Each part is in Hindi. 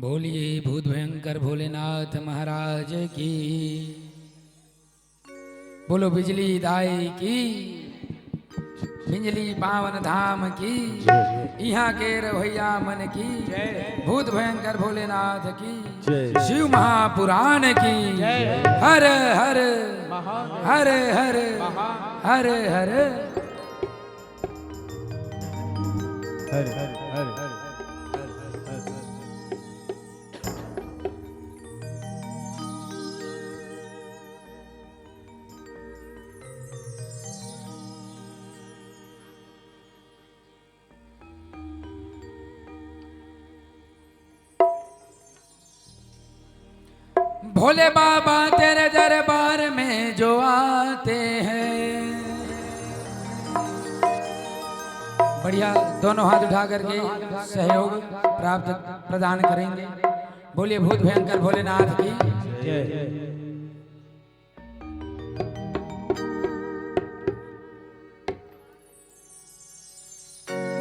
बोलिए भूत भयंकर भोलेनाथ महाराज की। बोलो बिजली दाई की, बिजली पावन धाम की, यहाँ के रवैया मन की, भूत भयंकर भोलेनाथ की, शिव महापुराण की। हर हर हर हर हर हर हर हर हर भोले बाबा तेरे दरबार में जो आते हैं। बढ़िया, दोनों हाथ उठा करके सहयोग प्राप्त प्रदान करेंगे। बोलिए भूत भयंकर भोलेनाथ की।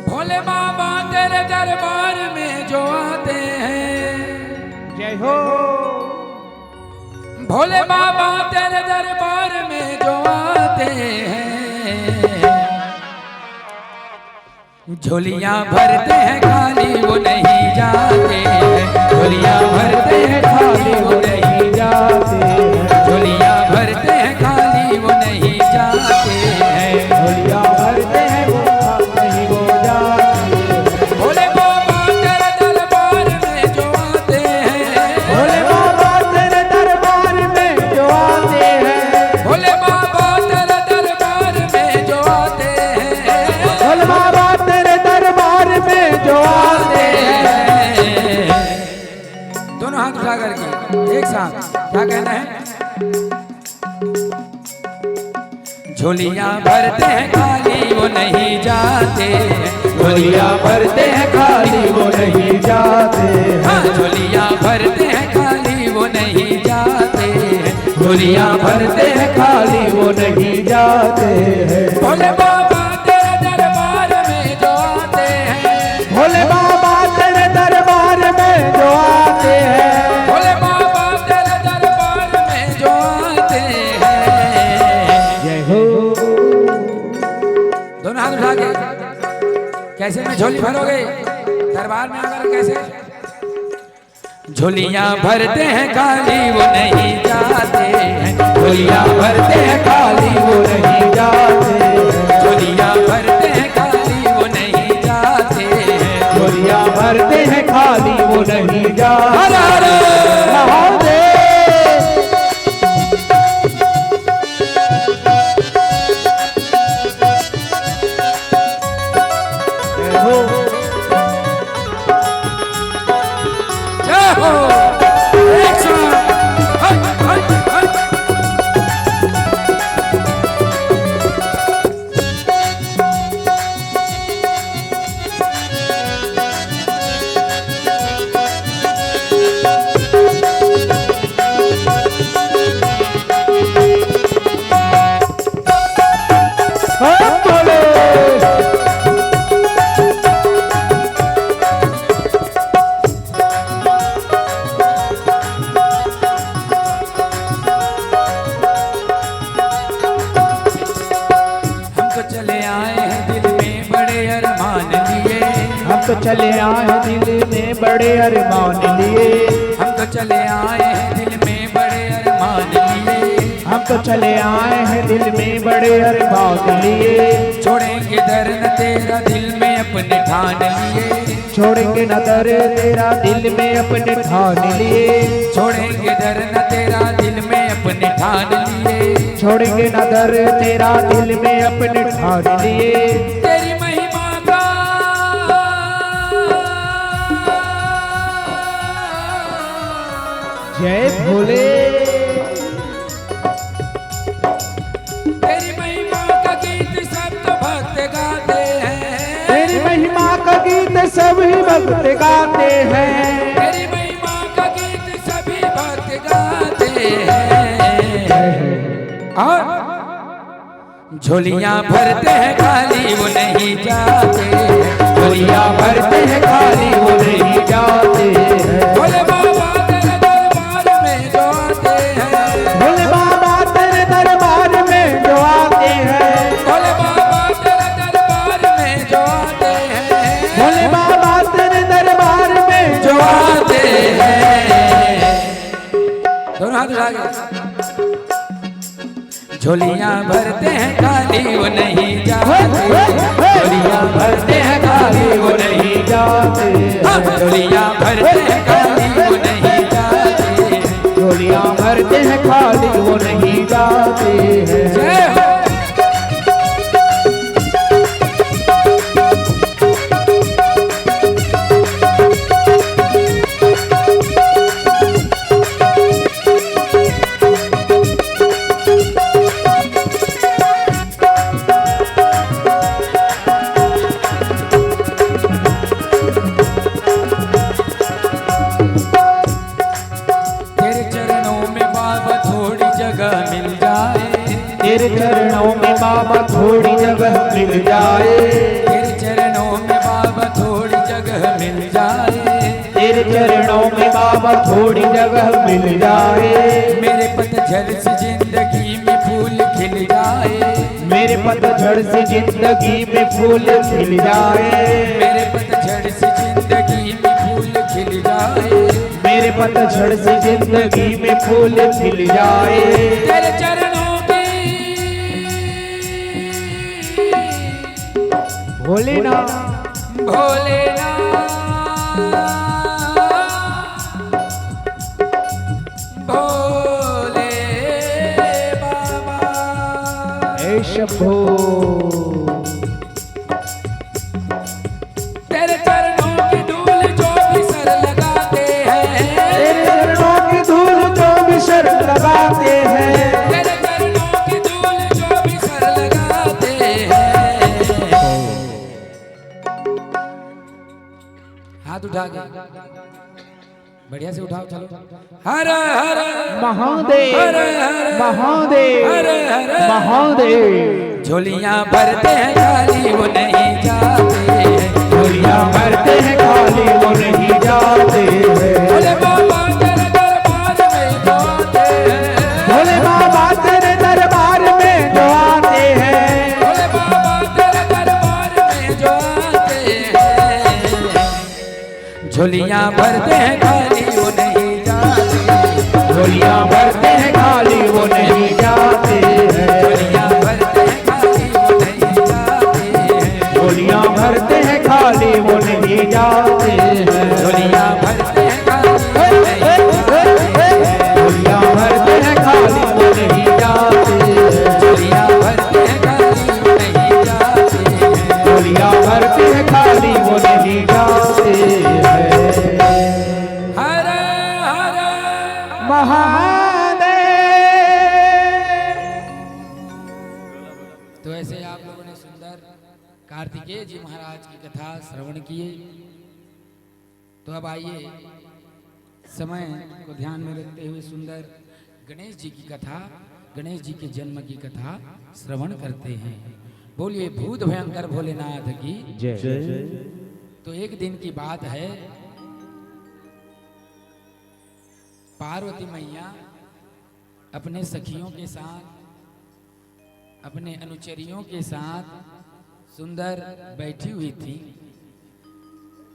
भोले बाबा तेरे दरबार में जो आते हैं। जय हो भोले बाबा तेरे दरबार में जो आते हैं। झोलियां भरते हैं खाली वो नहीं जाते हैं। झोलियां भरते हैं खाली वो नहीं जाते हैं। झोलियां भरते हैं खाली वो नहीं जाते हैं। झोलियां भरते हैं वो नहीं वो जाते हैं। भोले बाबा तेरे दरबार में जो आते हैं। भोले बाबा तेरे दरबार में जो आते हैं। भोले बाबा तेरे दरबार में जो आते हैं। भोले बाबा तेरे दरबार में जो आते हैं। दोनों हाथ उठा करके एक साथ क्या कहना है। झोलियां भरते हैं खाली वो नहीं जाते हैं। झोलियां भरते हैं खाली वो नहीं जाते हैं। हाँ, झोलियां भरते हैं खाली वो नहीं जाते हैं। झोलियां भरते हैं खाली वो नहीं जाते हैं। भोले बाबा तेरे दरबार में जो आते हैं। भोले बाबा तेरे दरबार में जो आते हैं। भोले बाबा तेरे दरबार में जो आते हैं। जय हो दोनों हाथ उठा के कैसे में झोली भरोगे दरबार में आकर कैसे। झोलियां भरते हैं खाली वो नहीं जाते हैं। झोलियां भरते हैं खाली वो नहीं जाते हैं। झोलियां भरते हैं खाली वो नहीं जाते हैं। झोलियां भरते हैं खाली वो नहीं जाते। हर हर महादेव जय हो जय हो। एक साथ हट हट हट। बोले हम तो चले आए हैं दिल में बड़े अरमान लिए। हम तो चले आए हैं दिल में बड़े अरमान लिए। हम तो चले आए हैं दिल में बड़े अरमान लिए। हम तो चले आए हैं दिल में बड़े अरमान लिए। छोड़ेंगे दर न तेरा दिल में अपने ठान लिए। छोड़ेंगे न दर तेरा दिल में अपने ठान लिए। छोड़ेंगे दर न तेरा दिल में अपने ठान लिए। छोड़ेंगे न दर तेरा दिल में अपने ठान लिए। तेरी महिमा का जय भोले तेरी महिमा का गीत सब तो भक्त गाते हैं। तेरी महिमा का गीत सभी भक्त गाते हैं। तेरी महिमा का गीत सभी भक्त गाते हैं। और झोलियां भरते हैं खाली वो नहीं जाते हैं। झोलियां भरते हैं खाली वो नहीं जाते हैं। भोले झोलियां भरते हैं खाली वो नहीं जाते, झोलियां भरते हैं खाली वो नहीं जाते, झोलियां भरते हैं खाली वो नहीं जाते, झोलियां भरते हैं खाली वो नहीं जाते हैं। तेरे चरणों में बाबा थोड़ी जगह मिल जाए, तेरे चरणों में बाबा थोड़ी जगह मिल जाए, तेरे चरणों में बाबा थोड़ी जगह मिल जाए, मेरे पतझड़ से जिंदगी में फूल खिल जाए, मेरे पतझड़ से जिंदगी में फूल खिल जाए, मेरे पतझड़ से जिंदगी में फूल खिल जाए, मेरे पतझड़ से जिंदगी में फूल खिल जाए। तेरे चरणों भोलेनाथ भोलेनाथ भोले बाबा हे शंभो, तेरे चरणों की धूल जो भी सर लगाते हैं, तेरे चरणों की धूल जो भी सर लगाते हैं, तेरे चरणों की धूल जो भी सर लगाते हैं। हाथ उठा के बढ़िया से उठाओ, चलो। हर हर महादेव हर हर महादेव हर हर महादेव। झोलियां भरते हैं खाली वो नहीं जाते, झोलियां भरते हैं खाली वो नहीं जाते हैं। भोले बाबा तेरे दरबार में जो आते हैं, भोले बाबा तेरे दरबार में जो आते हैं, भोले बाबा तेरे दरबार में जो आते हैं, झोलियां भरते हैं खाली वो नहीं जाते, झोलियां भरते हैं खाली वो नहीं जाते हैं, झोलियां भरते हैं खाली वो नहीं जाते, झोलियां भरते हैं खाली वो नहीं जाते हैं, झोलियां भरते हैं खाली वो नहीं जाते, झोलियां भरते हैं खाली वो नहीं जाते हैं, झोलियां भरते हैं खाली वो नहीं जाते, झोलियां भरते हैं खाली वो नहीं जाते हैं। हर हर महादेव। तो ऐसे आप लोगों ने सुंदर कार्तिकेय जी महाराज की कथा श्रवण किए। तो अब आइए समय को ध्यान में रखते हुए सुंदर गणेश जी की कथा, गणेश जी के जन्म की कथा श्रवण करते हैं। बोलिए भूत भयंकर भोलेनाथ की जय। तो एक दिन की बात है, पार्वती मैया अपने सखियों के साथ, अपने अनुचरियों के साथ सुंदर बैठी हुई थी।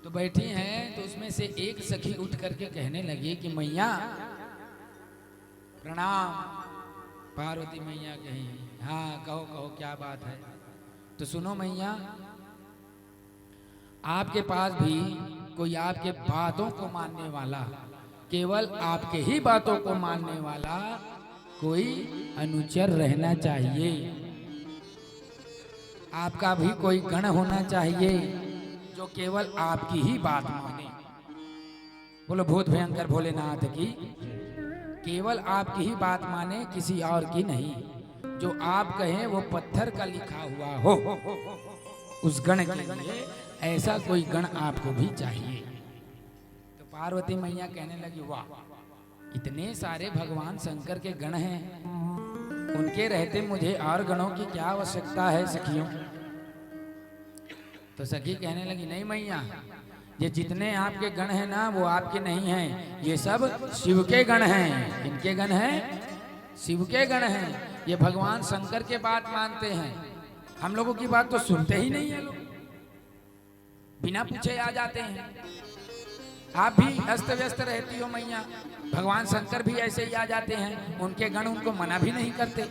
तो बैठी हैं तो उसमें से एक सखी उठ करके कहने लगी कि मैया प्रणाम। पार्वती मैया कही हाँ कहो कहो क्या बात है। तो सुनो मैया, आपके पास भी कोई आपके बातों को मानने वाला, केवल आपके ही बातों को मानने वाला कोई अनुचर रहना चाहिए। आपका भी कोई गण होना चाहिए जो केवल आपकी ही बात माने। बोलो भूत भयंकर भोलेनाथ की। केवल आपकी ही बात माने, किसी और की नहीं। जो आप कहें वो पत्थर का लिखा हुआ हो, उस गण के लिए ऐसा कोई गण आपको भी चाहिए। तो पार्वती मैया कहने लगी वाह, इतने सारे भगवान शंकर के गण हैं, उनके रहते मुझे और गणों की क्या आवश्यकता है सखियों। तो सखी कहने लगी नहीं मैया, ये जितने आपके गण हैं ना वो आपके नहीं हैं, ये सब शिव के गण हैं। किनके गण हैं? शिव के गण हैं। ये भगवान शंकर के बात मानते हैं, हम लोगों की बात तो सुनते ही नहीं है लोग, बिना पूछे आ जाते हैं। आप भी अस्त व्यस्त रहती हो मैया, भगवान शंकर भी ऐसे ही आ जाते हैं, उनके गण उनको मना भी नहीं करते।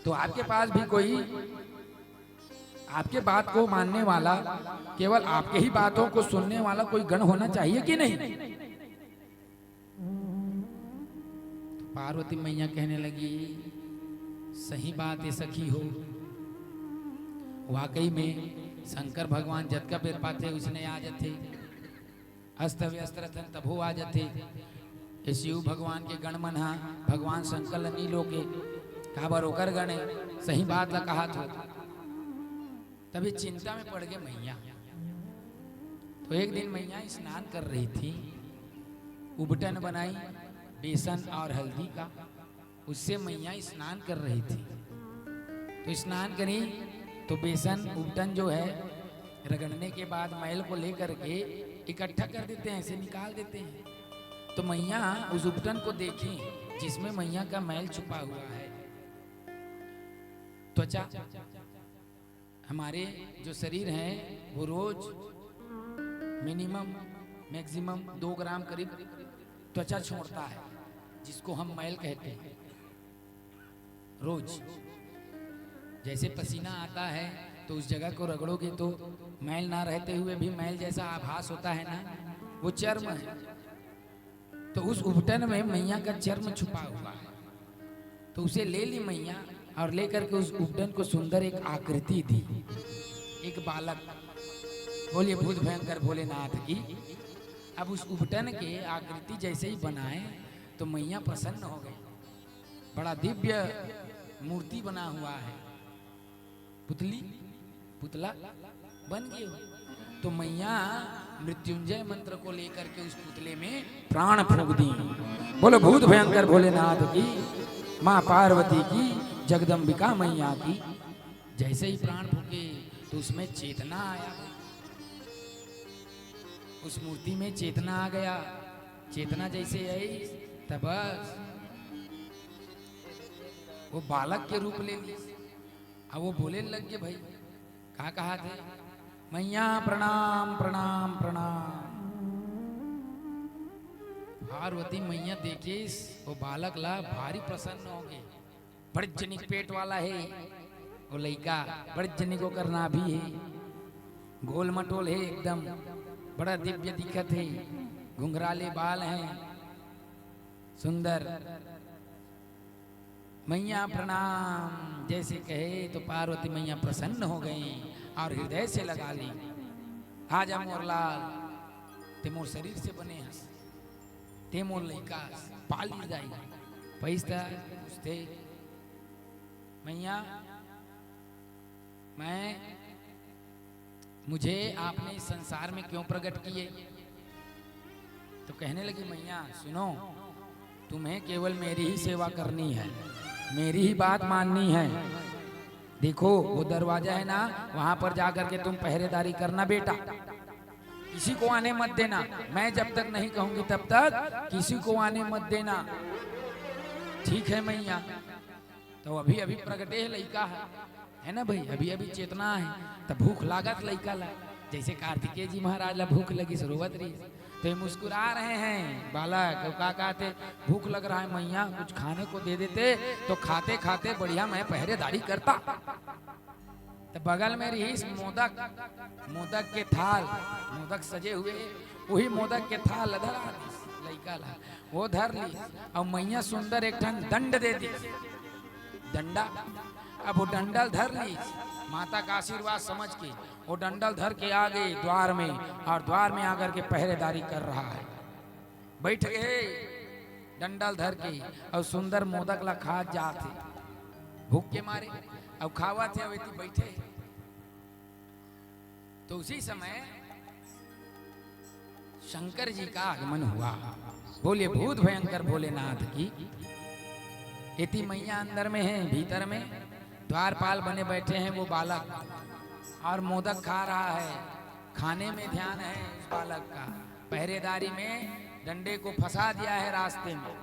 तो आपके पास भी कोई आपके बात को मानने वाला, केवल आपके ही बातों को सुनने वाला कोई गण होना चाहिए कि नहीं? तो पार्वती मैया कहने लगी, सही बात है सखी हो, वाकई में शंकर भगवान जत का पेड़ पाते उसने आ जाते, अस्त व्यस्त रतन तभो आ जाते। शिव भगवान के गण मना भगवान शंकर नीलो के काबर होकर गणे, सही बात ला कहा था। तभी चिंता में पड़ गए मैया। तो एक दिन मैया स्नान कर रही थी, उबटन बनाई बेसन और हल्दी का, उससे मैया स्नान कर रही थी। तो स्नान करी तो बेसन उबटन जो है रगड़ने के बाद मैल को लेकर के इकट्ठा कर देते हैं, ऐसे निकाल देते हैं। तो मैया उस उबटन को देखी जिसमें मैया का मैल छुपा हुआ है। त्वचा, हमारे जो शरीर है वो रोज मिनिमम मैक्सिमम 2 ग्राम करीब त्वचा छोड़ता है, जिसको हम मैल कहते हैं। रोज जैसे पसीना आता है तो उस जगह को रगड़ोगे तो मैल ना रहते हुए भी मैल जैसा आभास होता है ना, वो चर्म है। तो उस उबटन में मैया का चर्म छुपा हुआ है। तो उसे ले ली मैया और लेकर के उस उबटन को सुंदर एक आकृति दी। एक बालक, बोलिए भूत भयंकर भोलेनाथ की। अब उस उबटन के आकृति जैसे ही बनाए तो मैया प्रसन्न हो गई। बड़ा दिव्य मूर्ति बना हुआ है, पुतला बन गई। तो मैया मृत्युंजय मंत्र को लेकर के उस पुतले में प्राण फूंक दी। बोलो भूत भयंकर भोलेनाथ की, माँ पार्वती की, जगदम्बिका मैया की। जैसे ही प्राण फूके तो उसमें चेतना आया, उस मूर्ति में चेतना आ गया। चेतना जैसे आई तब वो बालक के रूप ले ली। अब वो बोले लग गए, भाई कहा थे, मैया प्रणाम प्रणाम प्रणाम। पार्वती मैया देखे वो बालक ला भारी प्रसन्न हो गए। बड़े जनिक पेट वाला है वो लड़का, बड़े जनिक को करना भी है, गोल मटोल है एकदम, बड़ा दिव्य दिखत है, घुंघराले बाल हैं, सुंदर। मैया प्रणाम जैसे कहे तो पार्वती मैया प्रसन्न हो गई और हृदय से लगा ली, आजा मोर लाल, ते मोर शरीर से बने हंस, ते मोर लइका पाली जाई पैसा पूछते। मैया मुझे आपने इस संसार में क्यों प्रकट किए? तो कहने लगी, मैया सुनो, तुम्हें केवल मेरी ही सेवा करनी है, मेरी ही बात माननी है। देखो वो दरवाजा है ना, वहां पर जाकर के तुम पहरेदारी करना बेटा, किसी को आने मत देना। मैं जब तक नहीं कहूंगी तब तक किसी को आने मत देना, ठीक है मैया? तो अभी अभी प्रगटे है लइका है ना भाई, अभी अभी चेतना है, तब भूख लागत लइका ला, जैसे कार्तिकेय जी महाराज ला भूख लगी सरोवत रही। तो ये मुस्कुरा रहे हैं बालक, क्या कहते, भूख लग रहा है मैया, कुछ खाने को दे देते तो खाते खाते बढ़िया मैं पहरेदारी करता। तो बगल में रही मोदक के थाल, मोदक सजे हुए, वही मोदक के थाल धरा लइका ला, वो धर ली और मैया सुंदर एक ठन दंड दे दी, डंडा। अब वो डंडल धर ली, माता का आशीर्वाद समझ के वो डंडल धर के आ गए द्वार में, और द्वार में आकर के पहरेदारी कर रहा है। बैठ गए डंडल धर के और सुंदर मोदक ला खा जाते, भूख के मारे अब खावा थे, अवेती बैठे। तो उसी समय शंकर जी का आगमन हुआ। बोलिए भूत भयंकर भोलेनाथ की। इति मैया अंदर में है, भीतर में द्वारपाल बने बैठे हैं वो बालक, और मोदक खा रहा है, खाने में ध्यान है उस बालक का, पहरेदारी में डंडे को फंसा दिया है रास्ते में।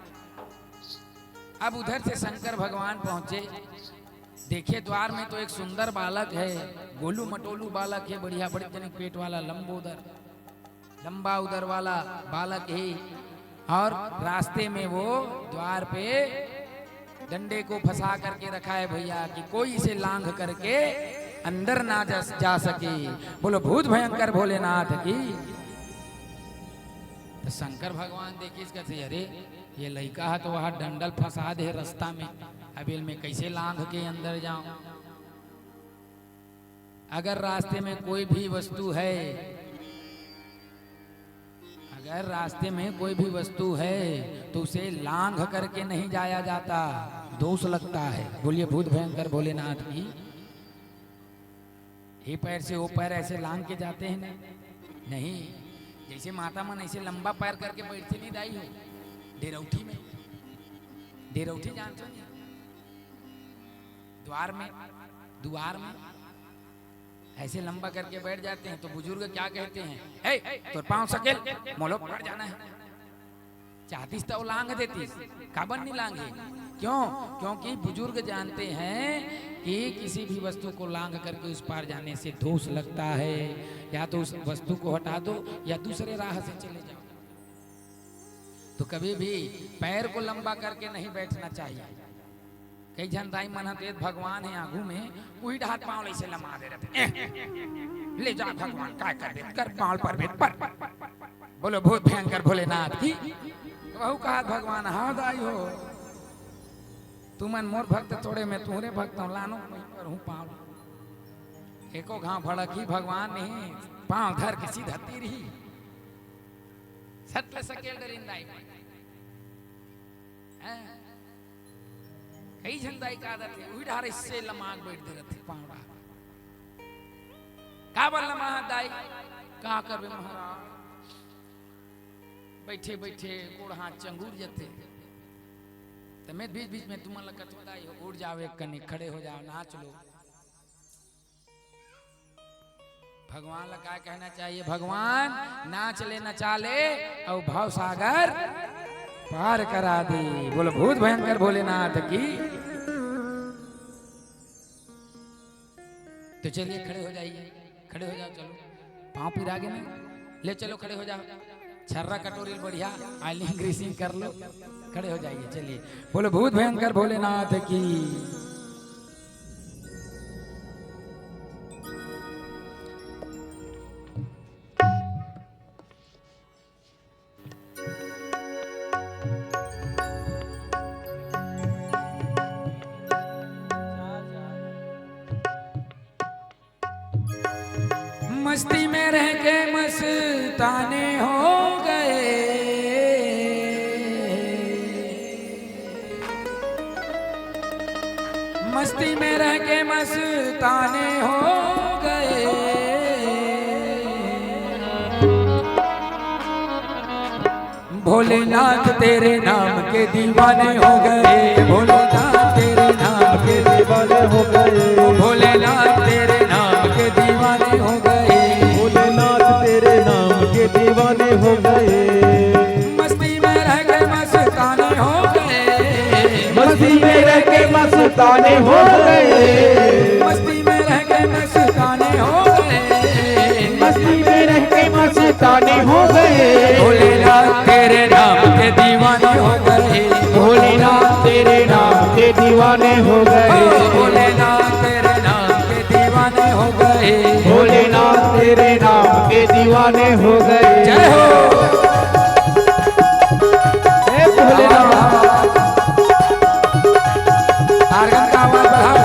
अब उधर से शंकर भगवान पहुंचे, देखिए द्वार में तो एक सुंदर बालक है, गोलू मटोलू बालक है, बढ़िया बड़े तनिक पेट वाला, लंबा उदर वाला बालक है। और रास्ते में वो द्वार पे डंडे को फंसा करके रखा है भैया कि कोई इसे लांघ करके अंदर ना जा सके। बोलो भूत भयंकर भोलेनाथ की। तो शंकर भगवान देखिए इसका से, अरे ये लड़का है तो वहां डंडल फंसा दे रास्ता में, अबेल में कैसे लांघ के अंदर जाऊं। अगर रास्ते में कोई भी वस्तु है, अगर रास्ते में कोई भी वस्तु है तो उसे लांघ करके नहीं जाया जाता, दोष लगता है। बोलिए भूत भयंकर भोलेनाथ की। ये पैर से वो पैर ऐसे लांघ के जाते हैं ना, नहीं। जैसे माता मन ऐसे लंबा पैर करके बैठते नहीं दाई हो डेरौठी में, डेरौठी जानते हो नहीं, द्वार में ऐसे लंबा करके बैठ जाते हैं तो बुजुर्ग क्या कहते हैं, हे तो पांव सकेल मोलो पड़ जाना है। चाहतीस तो लांग देती, काबन नहीं लांगे। क्यों? क्योंकि बुजुर्ग जानते हैं कि किसी भी वस्तु को लांग करके उस पार जाने से दोष लगता है। या तो उस वस्तु को हटा दो या दूसरे राह से चले जाओ। तो कभी भी पैर को लंबा करके नहीं बैठना चाहिए। कई जनताई मनते भगवान है आगू में, वही हाथ पांव ऐसे लमा दे रहते, ले जा भगवान काय कर दे, कर पांव पर बैठ पर। बोलो भूत भयंकर भोलेनाथ की। वहु कहा भगवान हाँ दाई हो, तुमन मोर भक्त थोड़े में तुहरे भक्त लानो पर हूँ पाँव। एको घाव भड़की भगवान नहीं पाँव धर के सीधा तीर ही सत्य सकेल डरिंदाई। कई झंडाई का आदत है, वही ढार इससे लमाग बैठ दे रहते पाँव। का बल लमाह दाई का करबे महाराज, बैठे बैठे गोड़ हाथ चंगूर जाते। तो मैं बीच बीच में तुम लगा हो, उड़ जाओ एक कनी, खड़े हो जाओ, नाच लो। भगवान का क्या कहना चाहिए, भगवान नाच ले नचा ले और भाव सागर पार करा दे। बोलो भूत भयंकर भोलेनाथ की। तो चलिए खड़े हो जाइए, खड़े हो जाओ, चलो पाँव पिरा के नहीं, ले चलो खड़े हो जाओ, छर्रा कटोरी बढ़िया आइलिंग ग्रीसिंग कर लो, खड़े हो जाइए। चलिए बोलो भूत भयंकर भोलेनाथ की। मस्ती में रह के मस्ताने हो गए, मस्ती में रह के मस्ताने हो गए। भोलेनाथ तेरे नाम के दीवाने हो गए, भोलेनाथ तेरे नाम के दीवाने हो गए, भोलेनाथ तेरे नाम के दीवाने हो गए, भोलेनाथ तेरे नाम के दीवाने हो गए। मस्ती में रह के मस्ताने हो गए, मस्ती में रह के मस्ताने हो गए, मस्ती में रह के मस्ताने हो गए, मस्ती में रह के मस्ताने हो गए। भोलेनाथ तेरे नाम के दीवाने हो गए, भोलेनाथ तेरे नाम के दीवाने हो गए, भोलेनाथ तेरे नाम के दीवाने हो गए, भोलेनाथ तेरे नाम के दीवाने हो गए। जय हो भोलेनाथ। आर्गन का आवाज बढ़ाओ।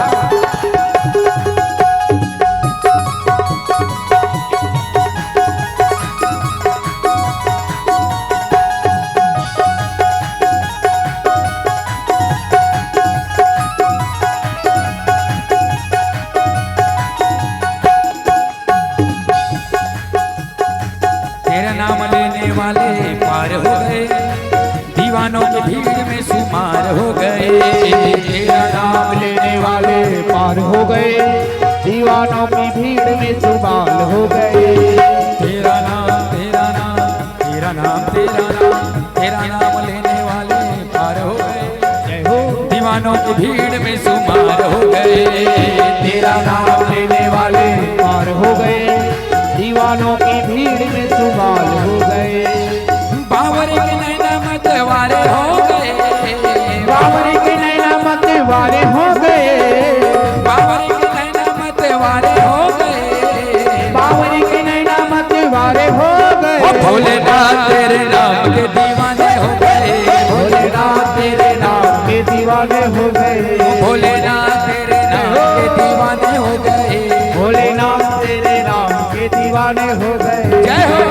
तेरा नाम लेने वाले पार हो गए, दीवानों की भीड़ में शुमार हो गए। तेरा नाम लेने वाले पार हो गए, दीवानों की भीड़ में शुमार हो गए। तेरा नाम तेरा नाम तेरा नाम तेरा नाम, तेरा नाम लेने वाले पार हो गए, जय हो। दीवानों की भीड़ में शुमार हो गए। तेरा नाम लेने वाले पार हो गए, दीवानों की भीड़ में शुमार हो गए। बावरे के नैना मतवारे हो गए, बावरे के नैना मतवारे हो गए, बावरे के नैना मतवारे हो गए, बावरे के नैना मतवारे हो गए। ओ भोलेनाथ तेरे नाम के दीवाने हो गए, भोलेनाथ तेरे नाम के दीवाने हो गए, भोलेनाथ तेरे नाम के दीवाने हो गए, भोलेनाथ तेरे नाम के दीवाने हो गए। जय हो।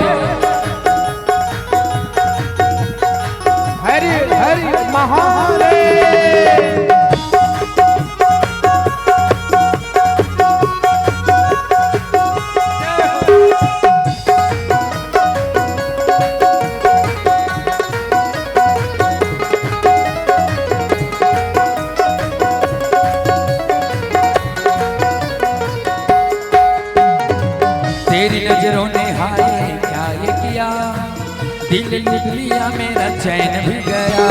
हरि हरि महादेव। तेरी नजरों ने हाय क्या ये किया, दिल लूट लिया मेरा चैन भी गया।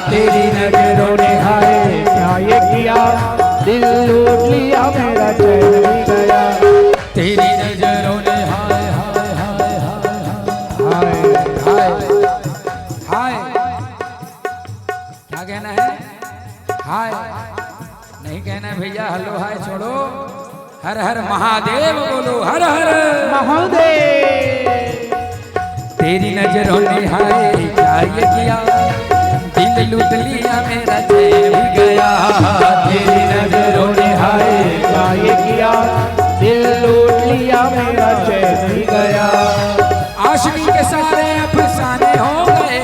तेरी नजरों ने हाय क्या ये किया, दिल लूट लिया मेरा चैन भी गया। तेरी नजरों ने हाय हाय हाय हाय हाय हाय हाय, क्या कहना है? हाय नहीं कहना है भैया, हेलो हाय छोड़ो, हर हर महादेव बोलो, हर हर महादेव। तेरी नजरों ने हाय क्या ये किया, दिल लूट लिया मेरा चैन भी गया। तेरी नजरों ने हाय क्या ये किया, दिल लूट लिया मेरा चैन भी गया। आशिकी के सारे अफसाने हो गए,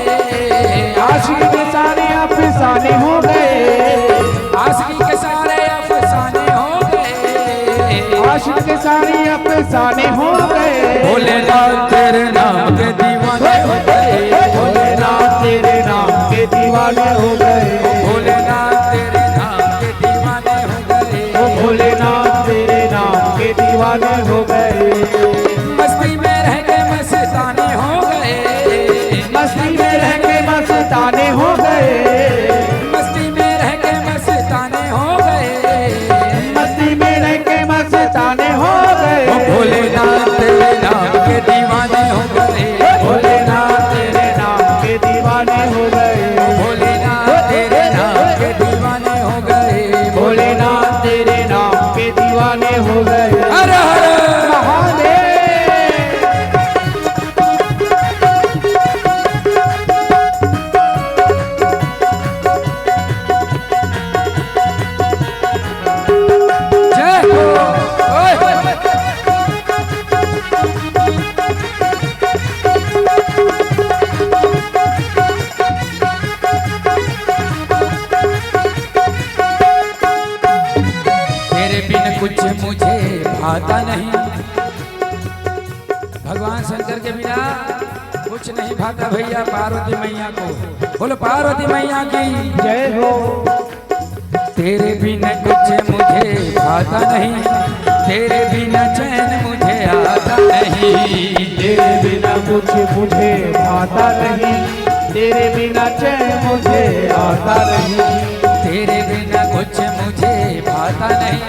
आशिकी के सारे अफसाने हो गए, आशिकी के सारे अफसाने हो गए, आशिक के सारे अफसाने हो गए। भोलेनाथ तेरे नाम के दीवाने हो गए, भोलेनाथ तेरे नाम के दीवाने हो गए, भोलेनाथ तेरे नाम के दीवाने हो गए, भोलेनाथ तेरे नाम के दीवाने हो गए। मस्ती में रह के मस्ताने हो गए, मस्ती में रह के मस्ताने हो गए, मस्ती में रह के मस्ताने हो गए, मस्ती में रह के मस्ताने हो गए। भोलेनाथ तेरे नाम के दीवाने हो गए, भोलेनाथ तेरे नाम के दीवाने हो गए, भोलेनाथ तेरे नाम के दीवाने हो गए, भोलेनाथ तेरे नाम के दीवाने हो गए। हर हर महादेव। जय हो। ओए होए। तेरे बिन कुछ मुझे भाता नहीं, भगवान शंकर के बिना कुछ नहीं भाता भैया। पार्वती मैया को बोलो, पार्वती मैया की जय हो। तेरे बिना कुछ मुझे भाता नहीं, तेरे बिना चैन मुझे आता नहीं, तेरे बिना कुछ मुझे भाता नहीं, तेरे बिना चैन मुझे आता नहीं, तेरे बिना कुछ मुझे भाता नहीं,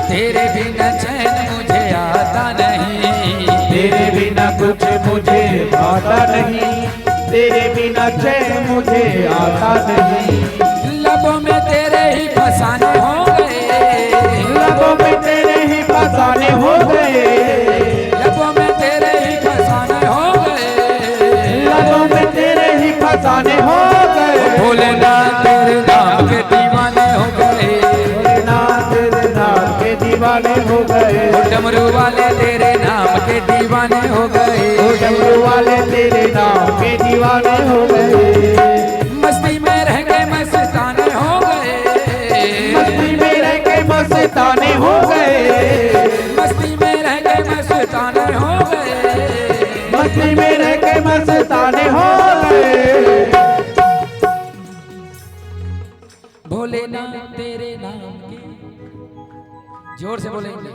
तेरे बिना चैन मुझे आता नहीं, तेरे बिना कुछ मुझे भाता नहीं, तेरे बिना चैन मुझे आता नहीं। लबों में तेरे ही फसाने हो गए, लबों में तेरे ही फसाने हो गए, लबों में तेरे ही फसाने हो गए, लबों में तेरे ही फसाने हो गए। भोलेनाथ तेरे नाम के दीवाने हो गए, भोलेनाथ तेरे नाम के दीवाने हो गए, डमरू वाले तेरे नाम के दीवाने हो गए, डमरू वाले तेरे नाम के दीवाने हो गए। मस्ती में रह के मस्ताने हो गए, मस्ती में रह के मस्ताने हो गए, मस्ती में रह के मस्ताने हो गए, मस्ती में रह के मस्ताने हो गए। भोलेनाथ तेरे नाम के, जोर से बोलेंगे,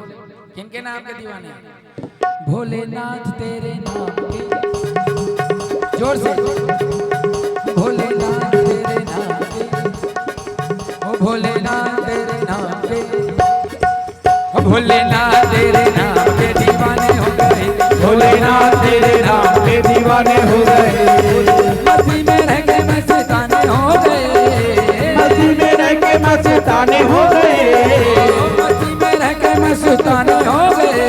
किनके नाम के दीवाने? भोलेनाथ तेरे नाम के, जोर से, भोलेनाथ तेरे नाम के, ओ भोले भोलेनाथ तेरे नाम के दीवाने हो गए, भोलेनाथ तेरे नाम के दीवाने हो गए, मस्ती में रह के मस्ताने हो गए, मस्ती में रह के मस्ताने हो गए, मस्ती में रह के मस्ताने हो गए,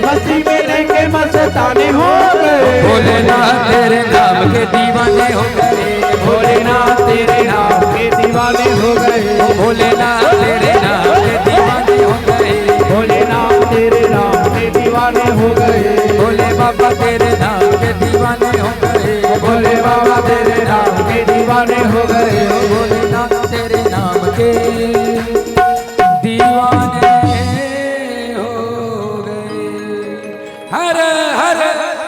मस्ती में रह के मस्ताने हो गए। भोलेनाथ तेरे नाम के दीवाने हो गए, भोलेनाथ तेरे नाम के दीवाने हो गए, भोलेनाथ तेरे नाम के दीवाने हो गए, भोलेनाथ तेरे नाम के दीवाने हो गए, भोले बाबा तेरे नाम के दीवाने हो गए, भोले बाबा तेरे नाम के दीवाने हो गए, भोलेनाथ तेरे नाम के दीवाने हो गए। हर हर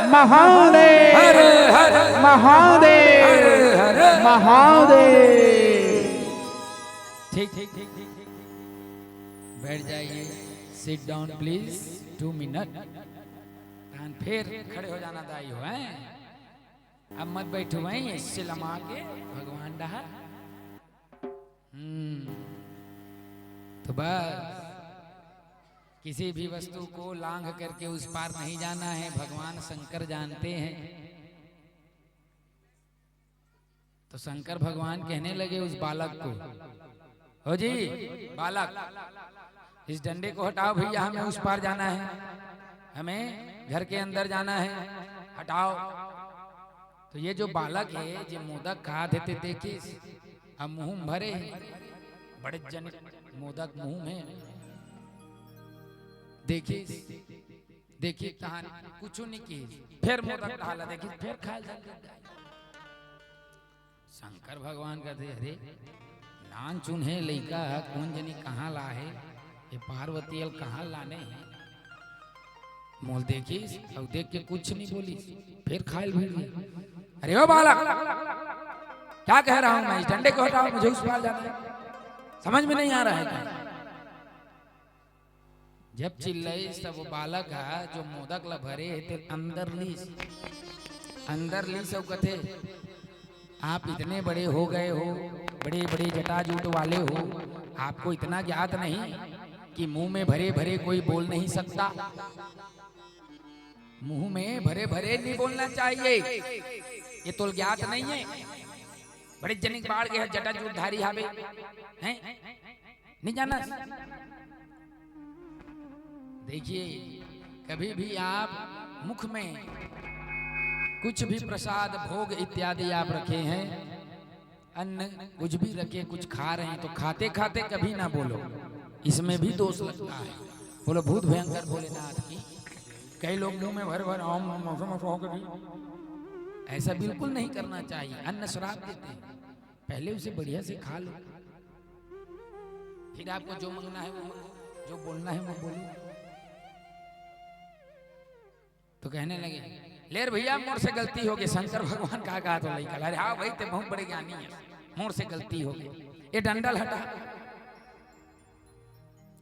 महादेव, हर हर महादेव, हर हर। महादेव। ठीक ठीक ठीक ठीक ठीक। बैठ जाइए, सिट डाउन प्लीज, 2 मिनट। फिर खड़े हो जाना दाई हो हैं, अब मत बैठो वहीं इससे लमा के भगवान डहा। तो बस किसी भी वस्तु को लांघ करके उस पार नहीं जाना है, भगवान शंकर जानते हैं। तो शंकर भगवान कहने लगे उस बालक को, हो जी बालक, इस डंडे को हटाओ भैया, हमें उस पार जाना है, हमें घर के अंदर जाना है, हटाओ। तो ये जो बालक है, जो मोदक खा देते देखिए, अब मुंह भरे बड़े जन मोदक मुंह में, देखिए देखिए कहानी कुछ नहीं की, फिर मोदक डाला, देखिए फिर खा। शंकर भगवान कहते अरे नान चुन्हे लइका कौन जनी कहाँ ला है, ये पार्वती अल कहाँ लाने हैं। मोल देखी और देख के कुछ नहीं बोली, फिर खायल भी। अरे ओ बालक, क्या कह रहा हूं मैं, इस डंडे को हटाओ, मुझे उस पार जाना है, समझ में नहीं आ रहा है क्या? जब चिल्लाई तब वो बालक है जो मोदक ला भरे थे अंदर ली सब कथे, आप इतने बड़े हो गए हो, बड़े बड़े जटाजूट वाले हो, आपको इतना ज्ञात नहीं कि मुंह में भरे भरे कोई बोल नहीं सकता। मुंह में भरे भरे नहीं बोलना चाहिए, ये तो ज्ञात नहीं है। बड़े जनिक बाढ़ के जटाजूट धारी हावे हैं, नहीं जाना। देखिए कभी भी आप मुख में कुछ भी प्रसाद भोग इत्यादि आप रखे हैं, अन्न कुछ भी रखे, कुछ खा रहे हैं, तो खाते खाते कभी ना बोलो, इसमें भी दोष लगता है। बोलो भूत भयंकर भोलेनाथ की। कई लोग मुंह में भर भर ऐसा बिल्कुल नहीं करना चाहिए। अन्न श्राप देते हैं, पहले उसे बढ़िया से खा लो, फिर आपको जो मांगना है वो मांगो, जो बोलना है वो बोलो। तो कहने लगे लेर भैया मोर से गलती हो गई। शंकर भगवान कहा तो लइका, अरे हाँ भाई ते बहुत बड़े ज्ञानी है, मोर से गलती हो गई, ये डंडल हटा।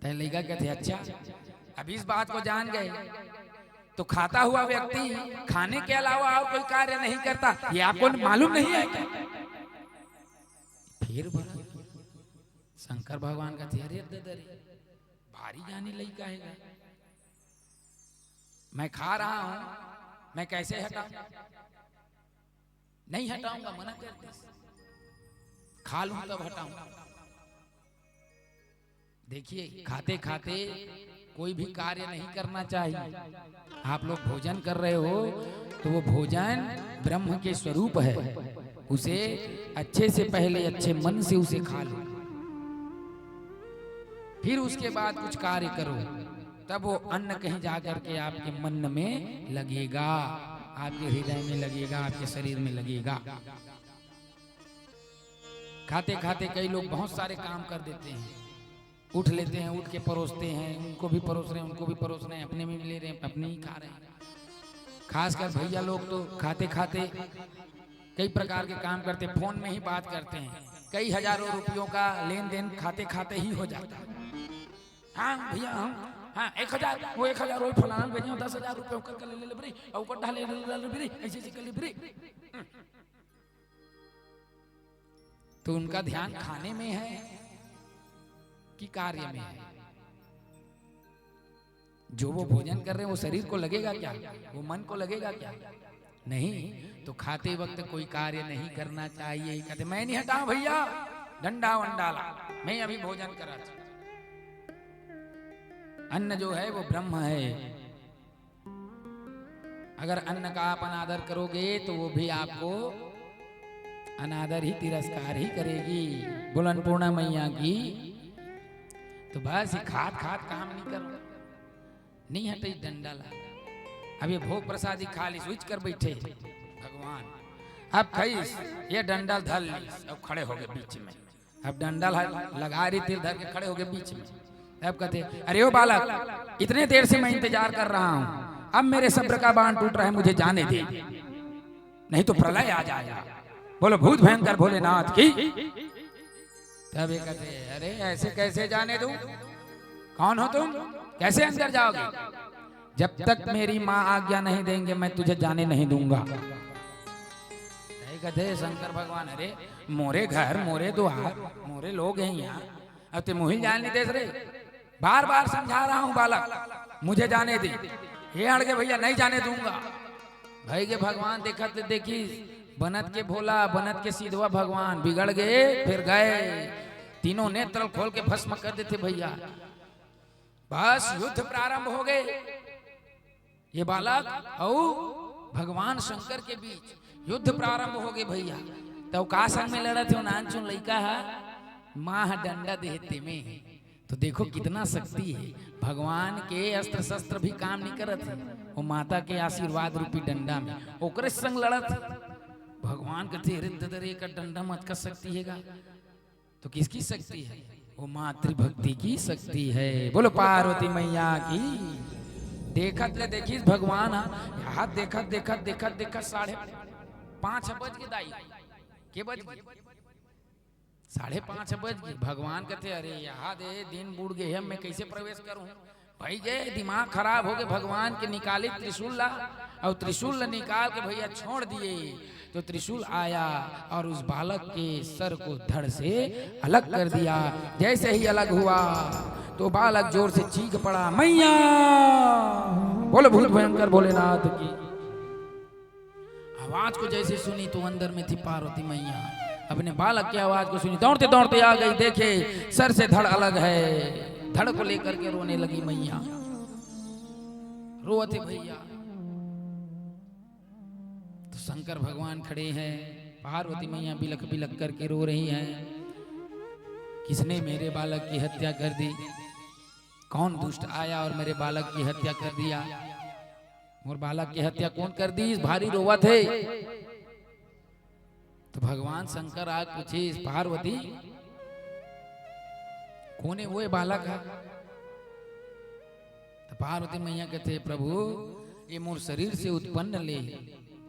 तो लइका कहते अच्छा, अब इस बात को जान गए तो खाता हुआ व्यक्ति खाने के अलावा और कोई कार्य नहीं करता, ये आपको मालूम नहीं है क्या? फिर बोला शंकर भगवान कहते अरे भारी ज्ञानी लइका है, मैं खा रहा हूं, मैं कैसे हटाऊं? नहीं हटाऊंगा, मना करते, खा लूं तब हटाऊंगा। देखिए खाते खाते कोई भी कार्य नहीं करना चाहिए। आप लोग भोजन कर रहे हो तो वो भोजन ब्रह्म के स्वरूप है, उसे अच्छे से पहले अच्छे मन से उसे खा लो, फिर उसके बाद कुछ कार्य करो, तब वो अन्न कहीं जाकर के आपके मन में लगेगा, आपके हृदय में लगेगा, आपके शरीर में लगेगा। खाते खाते कई लोग बहुत सारे काम कर देते हैं, उठ लेते हैं, उठ के परोसते हैं, उनको भी परोस रहे हैं, उनको भी परोस रहे हैं, अपने में भी ले रहे हैं, अपने ही खा रहे हैं। खासकर भैया लोग तो खाते खाते कई प्रकार के काम करते, फोन में ही बात करते हैं, कई हजारों रुपयों का लेन देन खाते खाते ही हो जाता है। हाँ भैया हाँ 1000, वो 1000 वो फलाना भेजे, 10,000 रुपये कर ले ले बरी, और ऊपर डाले बरी, ऐसे कर ले बरी। तो उनका ध्यान खाने में है कि कार्य में है? जो वो भोजन कर रहे हैं वो शरीर को लगेगा क्या, वो मन को लगेगा क्या? नहीं। तो खाते वक्त कोई कार्य नहीं करना चाहिए। कहते मैं नहीं हटा भैया, डंडा वंडाला, मैं अभी भोजन करा। अन्न जो है वो ब्रह्म है। अगर अन्न का आप अनादर करोगे तो वो भी आपको अनादर ही, तिरस्कार ही करेगी। बुलंद पूर्णा मैया की। तो बस ये खात खात काम नहीं करो, नहीं हटे डंडा ला। अब ये भोग प्रसादी खाली स्विच कर बैठे भगवान। अब खईस ये डंडल धर ली, अब खड़े हो गए बीच में। अब डंडल लगा रही तीर धर के खड़े हो गए बीच में। अब कहते अरे ओ बालक, इतने देर से मैं इंतजार कर रहा हूं, अब मेरे सब्र का बांध टूट रहा है, मुझे जाने दे, नहीं तो प्रलय आ जाएगा। बोलो भूत भयंकर भोलेनाथ की। तब ये कहते अरे ऐसे कैसे जाने दूं? कौन हो तुम, कैसे अंदर जाओगे? जब तक मेरी माँ आज्ञा नहीं देंगे मैं तुझे जाने नहीं दूंगा। कहते शंकर भगवान अरे मोरे घर मोरे द्वार मोरे लोग हैं यहाँ, अब ते मुहिल जाने नहीं दे रहे। बार बार समझा रहा हूँ बालक मुझे जाने दे। ये अड़ के भैया नहीं जाने दूंगा। भाई के भगवान देखा देखी बनत के भोला बनत के सीधवा भगवान बिगड़ गए, फिर गए तीनों नेत्र खोल के भस्म कर देते भैया। बस युद्ध प्रारंभ हो गए। ये बालक और भगवान शंकर के बीच युद्ध प्रारंभ हो गए भैया। तो का संग में लड़ा थे नान चुन लड़का है, माँ डंडा देते में। तो देखो कितना शक्ति है भगवान के। अस्त्र शस्त्र भी काम नहीं करत है, वो माता के आशीर्वाद रूपी डंडा में ओकरे संग लड़त। भगवान कहते रे का डंडा मत कर सकती है। तो किसकी शक्ति है? वो मातृभक्ति की शक्ति है। बोलो पार्वती मैया की। देखत ले देखी भगवान हाथ देखत देखत देखत देखत 5:30 बज गए दाई के बज गए 5:30 बज गए। भगवान कहते अरे यहाँ दे दिन बूढ़ गए हम, मैं कैसे प्रवेश करूं? भाई गए दिमाग खराब हो गए। भगवान के निकाले त्रिशूल ला, और त्रिशूल निकाल के भैया छोड़ दिए। तो त्रिशूल आया और उस बालक के सर को धड़ से अलग कर दिया। जैसे ही अलग हुआ तो बालक जोर से चीख पड़ा मैया। बोलो भूत भयंकर भोलेनाथ की। आवाज को जैसे सुनी तो अंदर में थी पार्वती मैया। अपने बालक की आवाज को सुनी, दौड़ते दौड़ते आ गई। देखे सर से धड़ अलग है। धड़ को लेकर के रोने लगी मैया। रोते भैया। तो शंकर भगवान खड़े हैं, पार्वती मैया बिलख बिलख करके रो रही हैं। किसने मेरे बालक की हत्या कर दी? कौन दुष्ट आया और मेरे बालक की हत्या कर दिया? और बालक की हत्या कौन कर दी? भारी रोवा थे। तो भगवान शंकर आग पूछे पार्वती कौन है वो बालक है? तो पार्वती मैया कहते प्रभु ये मोर शरीर से उत्पन्न ले,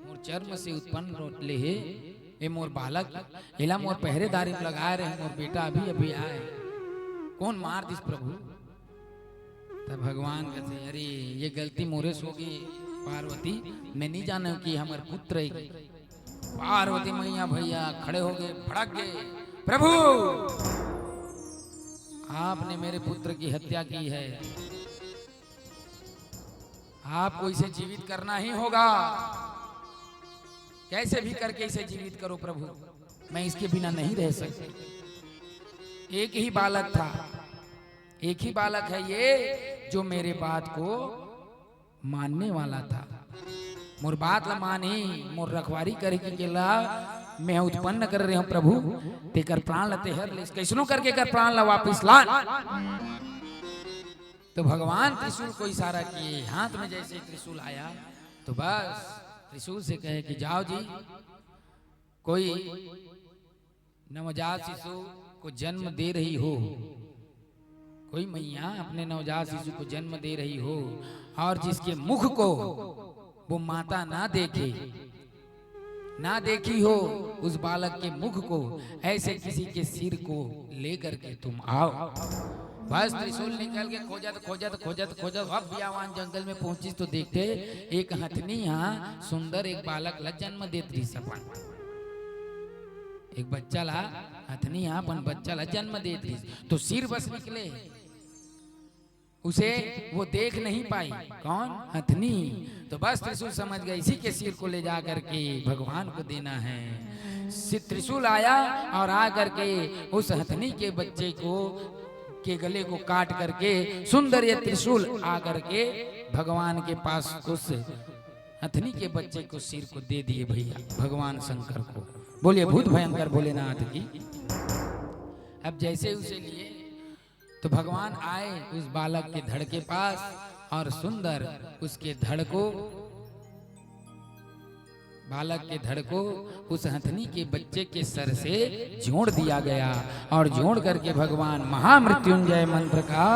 मोर चर्म से उत्पन्न ले, ये मोर बालक एला मोर पहरेदारी में लगा रहे, मोर बेटा अभी अभी आए, कौन मार दिस प्रभु? तब भगवान कहते अरे ये गलती मोरे से होगी पार्वती, मैं नहीं जाना कि हमारे पुत्र है। पार्वती मैया भैया खड़े हो गए, भड़क गए, प्रभु आपने मेरे पुत्र की हत्या की है, आपको इसे जीवित करना ही होगा, कैसे भी करके इसे जीवित करो प्रभु, मैं इसके बिना नहीं रह सकती। एक ही बालक था, एक ही बालक है ये जो मेरे बात को मानने वाला था, मोर बात ला मानी, मोर रखवारी करे के ला मैं उत्पन्न कर रहे हूं प्रभु, तेकर प्राण लते हर ले, कैसनो करके कर प्राण ला वापिस ला। तो भगवान त्रिशूल को इशारा किए, हाथ में जैसे त्रिशूल आया तो बस त्रिशूल से कहे कि जाओ जी, कोई नवजात शिशु को जन्म दे रही हो, कोई मैया अपने नवजात शिशु को जन्म दे रही हो और जिसके मुख को वो माता ना देखे, ना देखी हो, उस बालक के मुख को, ऐसे किसी के सिर को लेकर के तुम आओ। बस त्रिशूल निकल के खोजत खोजत खोजत खोजत अब बियावान जंगल में पहुंची तो देखते एक हथनी यहाँ सुंदर एक बालक ला जन्म देती सपन, एक बच्चा ला हथनी यहाँ अपन बच्चा ला जन्म देती, तो सिर बस निकले उसे वो देख नहीं पाई। कौन? हथनी। तो बस त्रिशूल समझ गए इसी के सिर को ले जा करके भगवान को देना है। त्रिशूल आया और आ करके उस हथनी के बच्चे को के गले को काट करके सुंदर ये त्रिशूल आ करके भगवान के पास उस हथनी के बच्चे को सिर को दे दिए भैया भगवान शंकर को। बोलिए भूत भयंकर भोलेनाथ की। अब जैसे उसे लिए तो भगवान आए उस बालक के धड़ के पास और सुंदर उसके धड़ को बालक के धड़ को उस हथनी के बच्चे के सर से जोड़ दिया गया और जोड़ करके भगवान महामृत्युंजय मंत्र का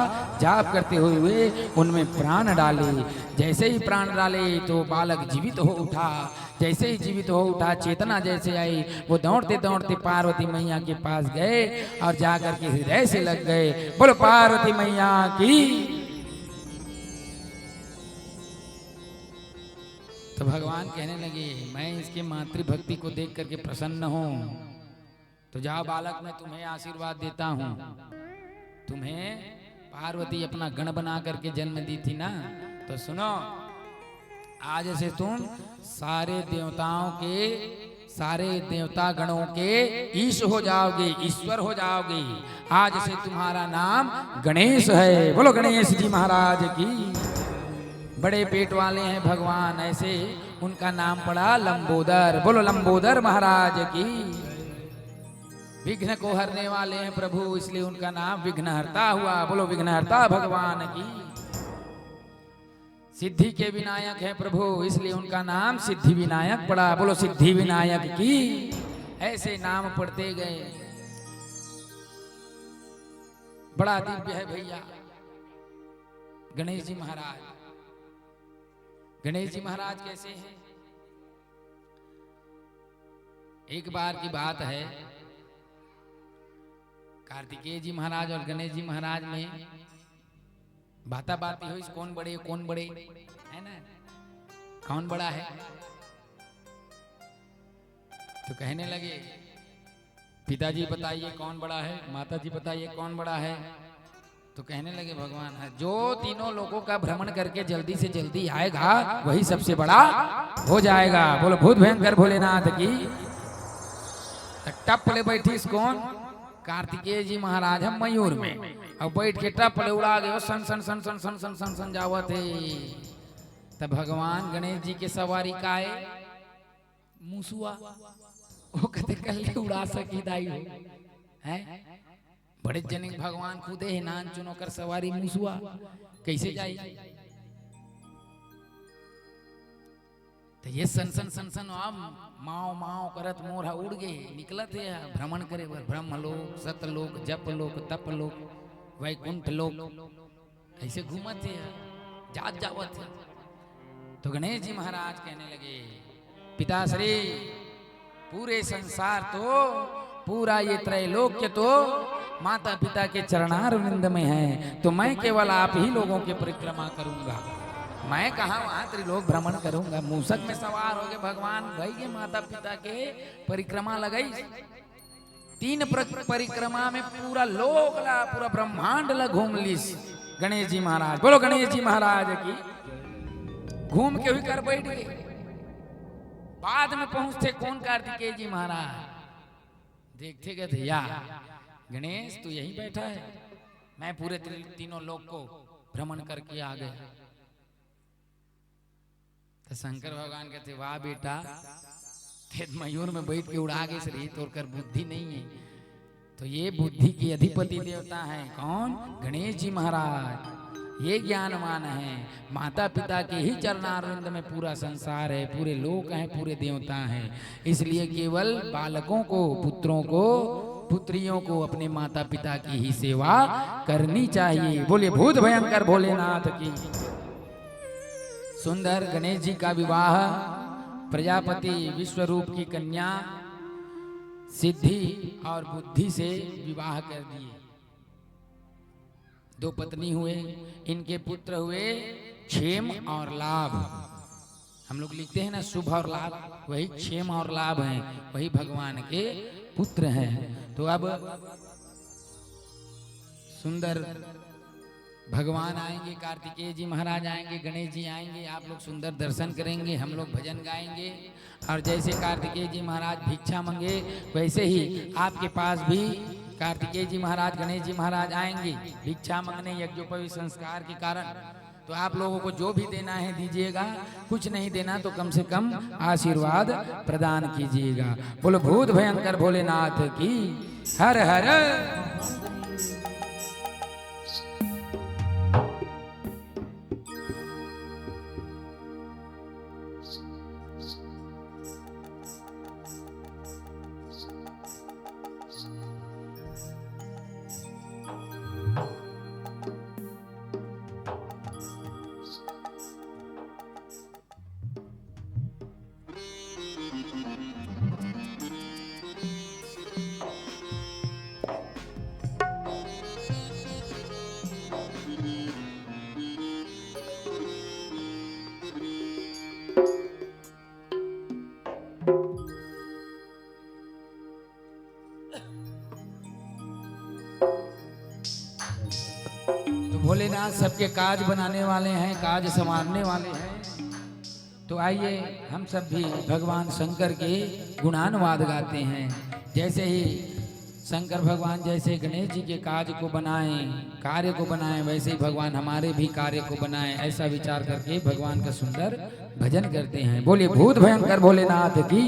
जाप करते हुए उनमें प्राण डाले। जैसे ही प्राण डाले तो बालक जीवित हो उठा। जैसे ही जीवित हो उठा चेतना जैसे आई वो दौड़ते दौड़ते पार्वती मैया के पास गए और जाकर के हृदय से लग गए। बोलो पार्वती मैया की। तो भगवान कहने लगे मैं इसके मातृभक्ति को देख करके प्रसन्न हूं। तो जाओ बालक मैं तुम्हें आशीर्वाद देता हूं। तुम्हें पार्वती अपना गण बना करके जन्म दी थी ना, तो सुनो आज से तुम सारे देवता गणों के ईश हो जाओगे, ईश्वर हो जाओगे। आज से तुम्हारा नाम गणेश है। बोलो गणेश जी महाराज की। बड़े पेट वाले हैं भगवान, ऐसे उनका नाम पड़ा लंबोदर। बोलो लंबोदर महाराज की। विघ्न को हरने वाले हैं प्रभु, इसलिए उनका नाम विघ्नहर्ता हुआ। बोलो विघ्नहर्ता भगवान की। सिद्धि के विनायक हैं प्रभु, इसलिए उनका नाम सिद्धि विनायक पड़ा। बोलो सिद्धि विनायक की। ऐसे नाम पढ़ते गए। बड़ा दिव्य है भैया गणेश जी महाराज। गणेश जी महाराज कैसे हैं? एक बार की बात है, कार्तिकेय जी महाराज और गणेश जी महाराज में बाताबाती हुई कौन बड़े है ना, कौन बड़ा है। तो कहने लगे पिताजी बताइए कौन बड़ा है, माताजी बताइए कौन बड़ा है। तो कहने लगे भगवान जो तीनों लोगों का भ्रमण करके जल्दी से जल्दी आएगा वही सबसे बड़ा हो जाएगा। बोलो भूत भयंकर भोलेनाथ की। टप ले बैठी कौन? कार्तिकेय जी महाराज हम मयूर में, अब बैठ के टप ले उड़ा गए सन सन सन सन सन सन सन सन जावत है। तब भगवान गणेश जी के सवारी का है मूसुआ, वो कहते कल उड़ा सकी दाई हो है। बड़े जनिक भगवान खुदे है नान चुनो कर सवारी मूसुआ कैसे जाई। तो ये सन सन सन सन माओ माओ करत मोरा उड़ गए निकलत है भ्रमण करे ब्रह्मलोक सतलोक जपलोक तपलोक वैकुंठ लोक ऐसे घूमत है जात जावत है। तो गणेश जी महाराज कहने लगे पिताश्री पूरे संसार तो पूरा ये त्रैलोक्य तो माता पिता के चरणारविंद में है, तो मैं केवल आप ही लोगों की परिक्रमा करूंगा। मैं कहा वहां त्रिलोक भ्रमण करूंगा। मूसक में सवार हो गए भगवान भाई के माता पिता के परिक्रमा लगाई। 3 परिक्रमा में पूरा लोक ला पूरा ब्रह्मांड ला घूम लीस गणेश जी महाराज। बोलो गणेश जी महाराज की। घूम के हुई कर बैठ गए। बाद में पहुंचते कौन? कार्तिकेय जी महाराज। देखते गए थे या गणेश तू यहीं बैठा है, मैं पूरे तीनों लोक को भ्रमण करके आ गया। तो शंकर भगवान कहते वाह बेटा मयूर में बैठ के उड़ा के रही तो कर बुद्धि नहीं है। तो ये बुद्धि की अधिपति देवता है कौन? गणेश जी महाराज। ये ज्ञानवान है। माता पिता के ही चरणारविंद में पूरा संसार है, पूरे लोक हैं, पूरे देवता हैं। इसलिए केवल बालकों को पुत्रों को पुत्रियों को अपने माता पिता की ही सेवा करनी चाहिए। बोलिए भूत भयंकर भोलेनाथ की। सुंदर गणेश जी का विवाह प्रजापति विश्वरूप की कन्या सिद्धि और बुद्धि से विवाह कर दिए। 2 पत्नी हुए। इनके पुत्र हुए क्षेम और लाभ। हम लोग लिखते हैं ना शुभ और लाभ, वही क्षेम और लाभ हैं, वही भगवान के पुत्र हैं। तो अब सुंदर भगवान आएंगे, कार्तिकेय जी महाराज आएंगे, गणेश जी आएंगे, आप लोग सुंदर दर्शन करेंगे, हम लोग भजन गाएंगे। और जैसे कार्तिकेय जी महाराज भिक्षा मांगे वैसे ही आपके पास भी कार्तिकेय जी महाराज, गणेश जी महाराज आएंगे भिक्षा मांगने यज्ञोपवीत संस्कार के कारण। तो आप लोगों को जो भी देना है दीजिएगा, कुछ नहीं देना तो कम से कम आशीर्वाद प्रदान कीजिएगा। बोलो भूत भयंकर भोलेनाथ की हर हर। भोलेनाथ सबके काज बनाने वाले हैं, काज संवारने वाले हैं। तो आइए हम सब भी भगवान शंकर के गुणानुवाद गाते हैं। जैसे ही शंकर भगवान जैसे गणेश जी के काज को बनाएं, कार्य को बनाएं, वैसे ही भगवान हमारे भी कार्य को बनाएं, ऐसा विचार करके भगवान का सुंदर भजन करते हैं। बोलिए भूत भयंकर भोलेनाथ की।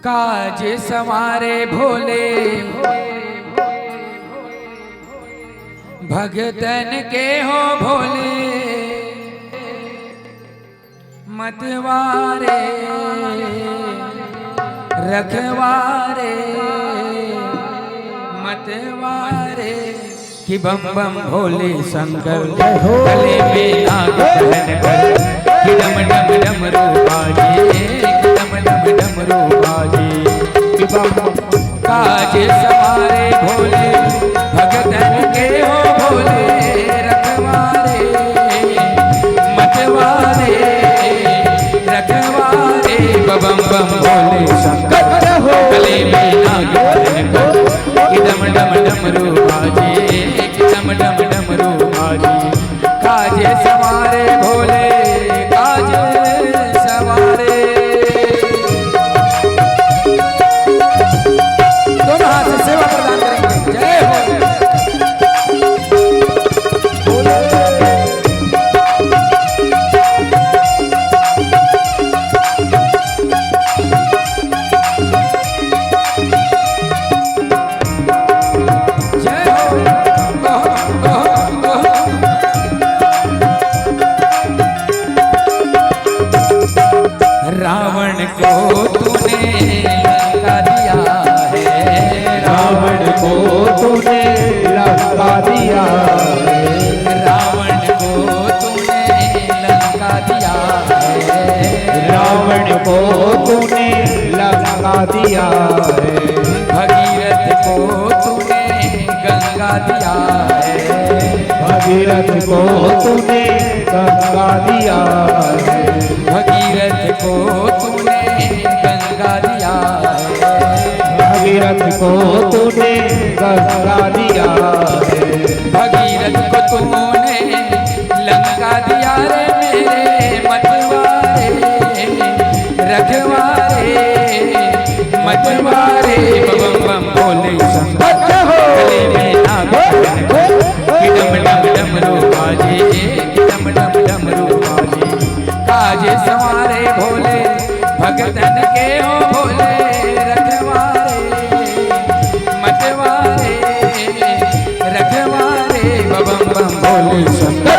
काज संवारे भोले भगतन के हो भोले, मतवारे रखवारे मतवारे कि बम बम भोले शंकर गले में नाग पहन कर कि डम डम डमरू बाजे, कि डम डम डमरू बाजे। काज सवारे भोले भगतन के हो भोले, रखवारे मतवारे रखवारे बम बम भोले शंकर गले में नाग पहन कर कि डम डम डमरू बाजे, कि डम डम डमरू बाजे। काज सवारे भोले काज सवारे। दोनों हाथ से सेवा प्रदान करेंगे। जय हो। रावण को तूने लंका दिया है, रावण को तूने लंका दिया है, रावण को तूने लंका दिया है, रावण को तूने लंका दिया है, भगीरथ को तूने गंगा दिया है, भगीरथ को तूने गंगा दिया है, भगीरथ को तूने गंगा दिया है, भगीरथ को तूने गंगा दिया है, भगीरथ को तूने लंका दिया रे मेरे मतवारे रखवारे मतवारे बम बम भोले शंकर गले में नाग पहन कर कि डम डम डमरू बाजे, कि डम डम डमरू बाजे। काज संवारे भोले भगतन के हो भोले, रखवारे मतवारे रखवारे बम बम भोले शंकर